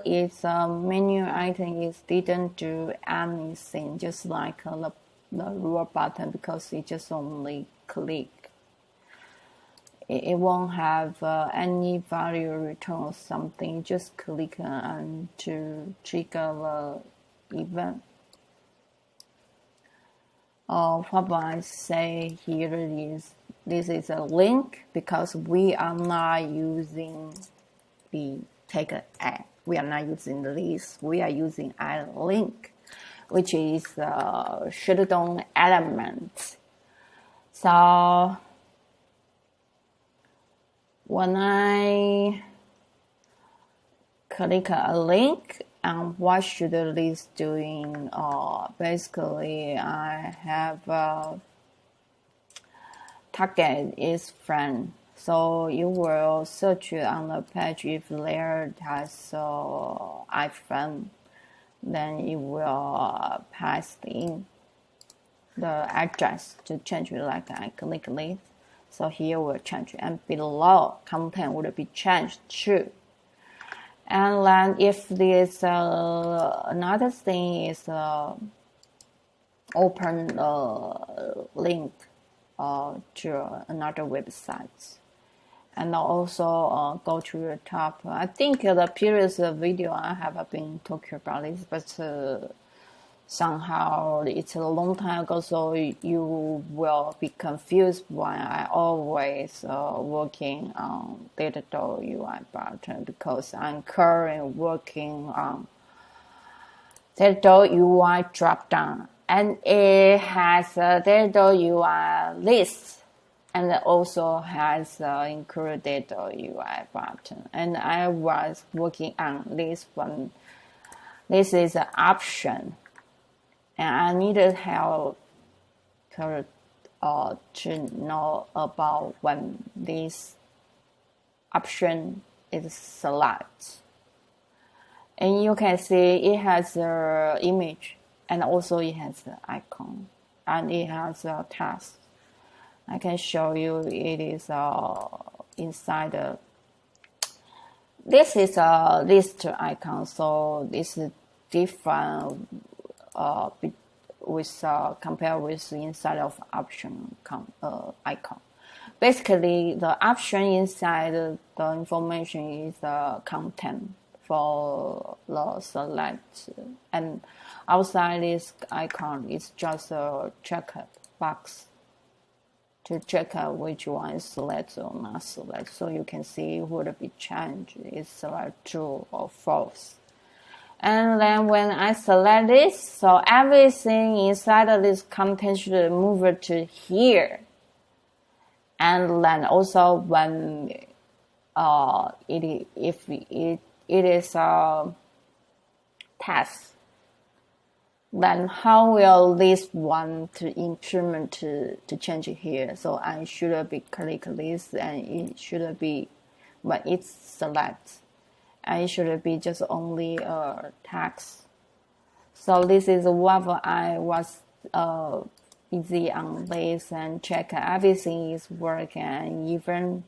its menu item is didn't do anything, just like the rule button, because it just only click. It won't have any value return or something. Just click and to trigger the event. What I say here is this is a link, because we are not using the take a add. We are not using the list. We are using a link, which is shutdown element. So when I click a link, and what should the list doing? Basically, I have target is friend. So you will search on the page if there has iPhone, then you will pass in the address to change it, like I click list. So here will change, and below content would be changed too. And then if there's another thing is open the link to another website. And also go to the top. I think the previous video I have been talking about this, but somehow it's a long time ago, so you will be confused why I always working on datdot-ui-button, because I'm currently working on datdot-ui-dropdown, and it has a datdot-ui-list. And it also has included datdot-ui-button. And I was working on this one. This is an option. And I needed help to know about when this option is selected. And you can see it has an image, and also it has an icon, and it has a task. I can show you it is inside the. This is a list icon, so this is different with compared with inside of option icon. Basically, the option inside the information is the content for the select, and outside this icon is just a check box to check out which one is selected or not selected, so you can see would be changed, is select true or false. And then when I select this, so everything inside of this content should move to here. And then also when if it is a task, then how will this one to implement to change it here? So I should be click this, and it should be when it's select, and it should be just only a text. So this is what I was easy on this, and check everything is working, and even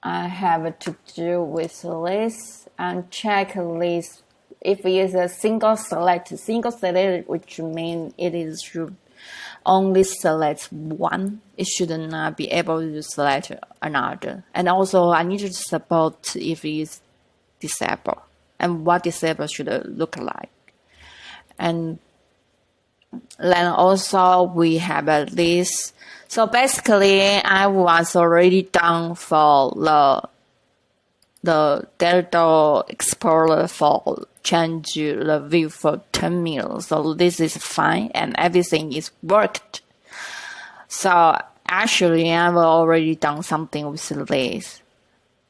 I have to do with this and check this. If it is a single select, which means it is should only select one. It should not be able to select another. And also, I need to support if it is disabled, and what disabled should look like. And then also we have a list. So basically, I was already done for the Datadot Explorer for change the view for terminal. So this is fine, and everything is worked. So actually, I've already done something with this,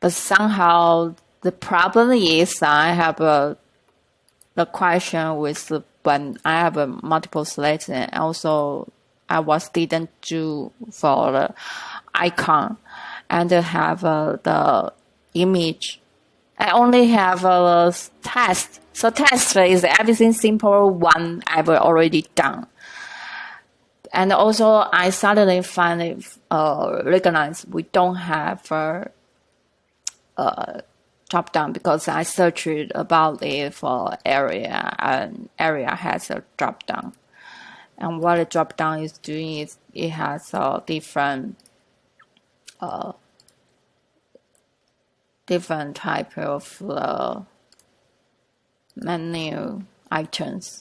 but somehow the problem is I have the question with when I have a multiple selects, and also I didn't do for the icon and have the image. I only have a test. So test is everything simple one I've already done. And also I suddenly recognize we don't have drop down because I searched about it for area, and area has a drop down. And what a drop down is doing is it has different type of menu items.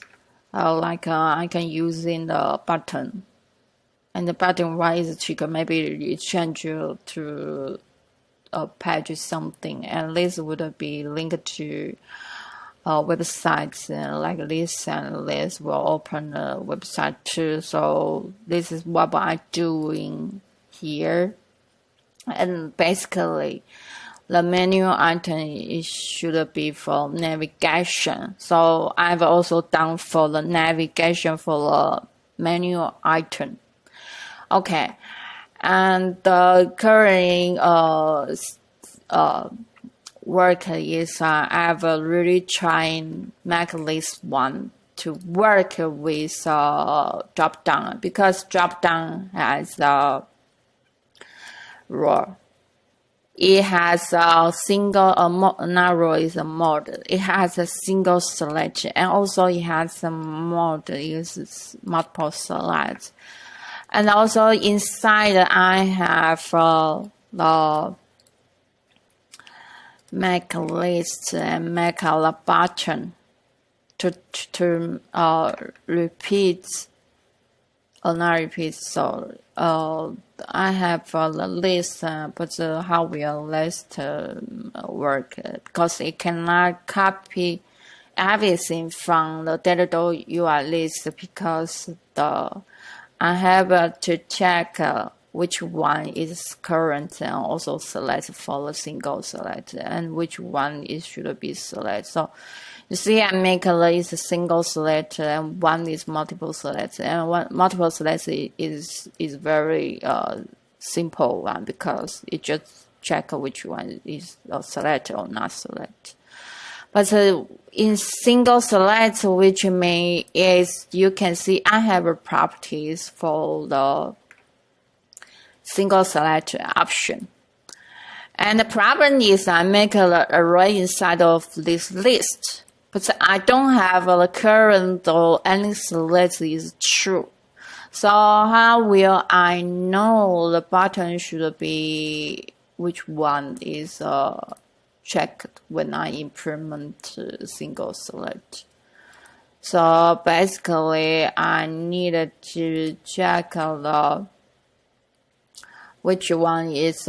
Like I can use in the button, and the button one is trigger. Maybe it change to a page or something, and this would be linked to websites like this, and this will open a website too. So this is what I'm doing here, and basically the menu item should be for navigation. So I've also done for the navigation for the menu item. Okay, and the current work is I've really trying make this one to work with drop down, because drop down has a row. It has a single, not row is a mode. It has a single select, and also it has some mode uses multiple selects. And also inside I have the make a list and make a button to repeat or not repeat. So I have the list, but how will list work? Because it cannot copy everything from the datdot-ui-list, because I have to check which one is current, and also select for the single select, and which one is should be select. So you see, I make a list single select, and one is multiple select, and one multiple select is very simple one, because it just check which one is select or not select. But in single select, which is you can see I have properties for the single select option. And the problem is I make an array inside of this list, but I don't have the current or any select is true. So how will I know the button should be which one is checked when I implement single select? So basically I needed to check which one is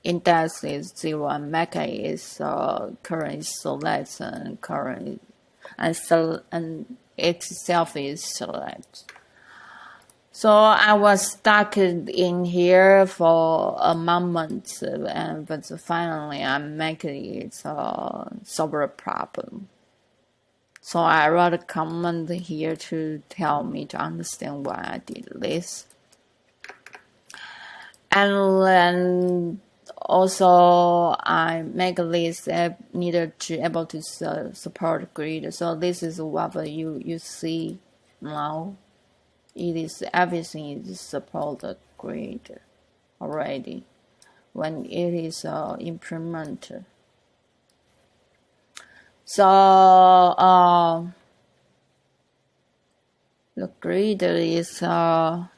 index is 0 and mega is current select and current and itself is select. So I was stuck in here for a moment, but finally I'm making it solve a problem. So I wrote a comment here to tell me to understand why I did this. And then also I make a list needed to able to support grid. So this is what you see now. It is everything is supported grid already when it is implemented. So the grid is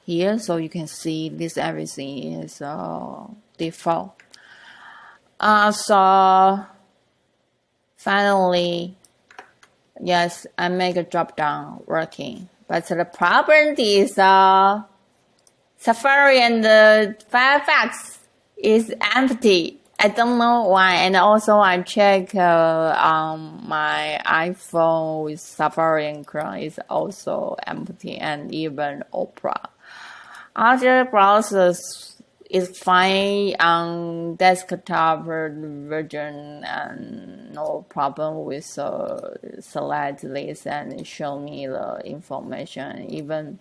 here, so you can see this everything is default. So finally, yes, I make a drop down working. But the problem is Safari and Firefox is empty. I don't know why. And also I check on my iPhone with Safari and Chrome is also empty, and even Opera. Other browsers is fine on desktop version, and no problem with select this and show me the information. Even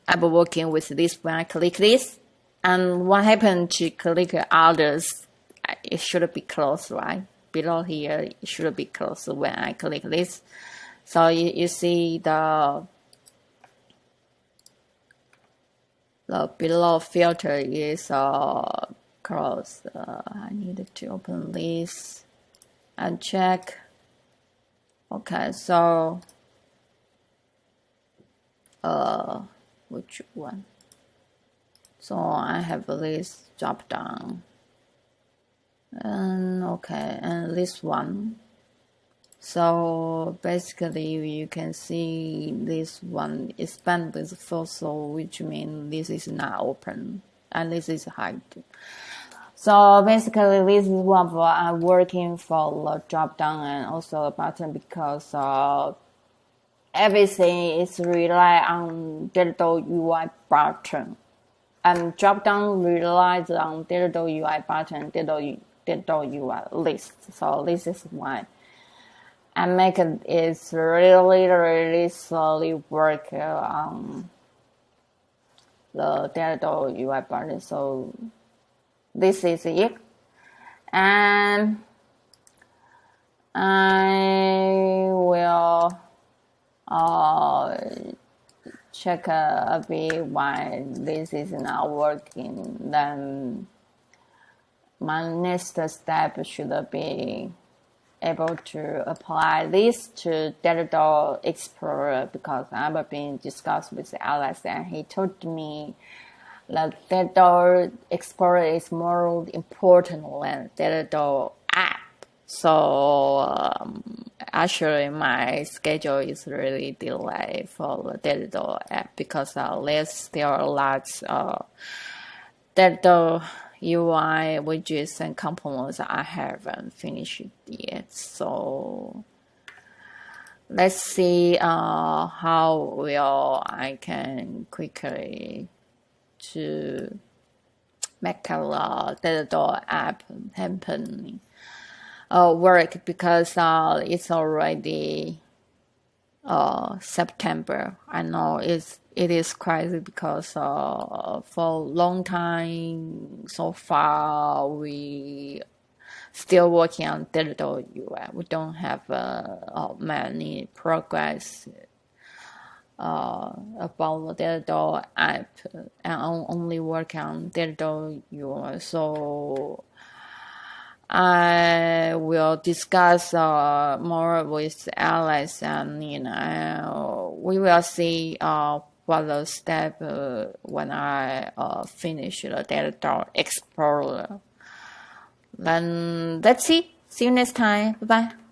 I'm working with this when I click this, and what happened to click others? It should be closed, right? Below here, it should be closed when I click this. So you see the below filter is close. I need to open this and check. Okay, so which one? So I have this drop down, and okay, and this one. So basically, you can see this one expand with fossil, which means this is not open, and this is hide. So basically, this is what I'm working for the drop down and also the button, because everything is rely on datdot-ui-button, and drop down relies on datdot-ui-button, datdot-ui-list. So this is why I make it is really slowly work on the datdot-ui-button. So this is it, and I will check a bit why this is not working. Then my next step should be able to apply this to Datadot Explorer, because I've been discussed with Alex and he told me that Datadot Explorer is more important than Datadot app. So actually my schedule is really delayed for the Datadot app, because there's still a lot Datadot UI widgets and components I haven't finished yet. So let's see how well I can quickly to make the Datadot app happen work, because it's already September. I know it is crazy, because for a long time so far we still working on datdot-ui. We don't have many progress about the Datadot app, and only work on datdot-ui. So I will discuss more with Alex, and we will see what the step when I finish the Datadot Explorer. Then let's see. See you next time. Bye bye.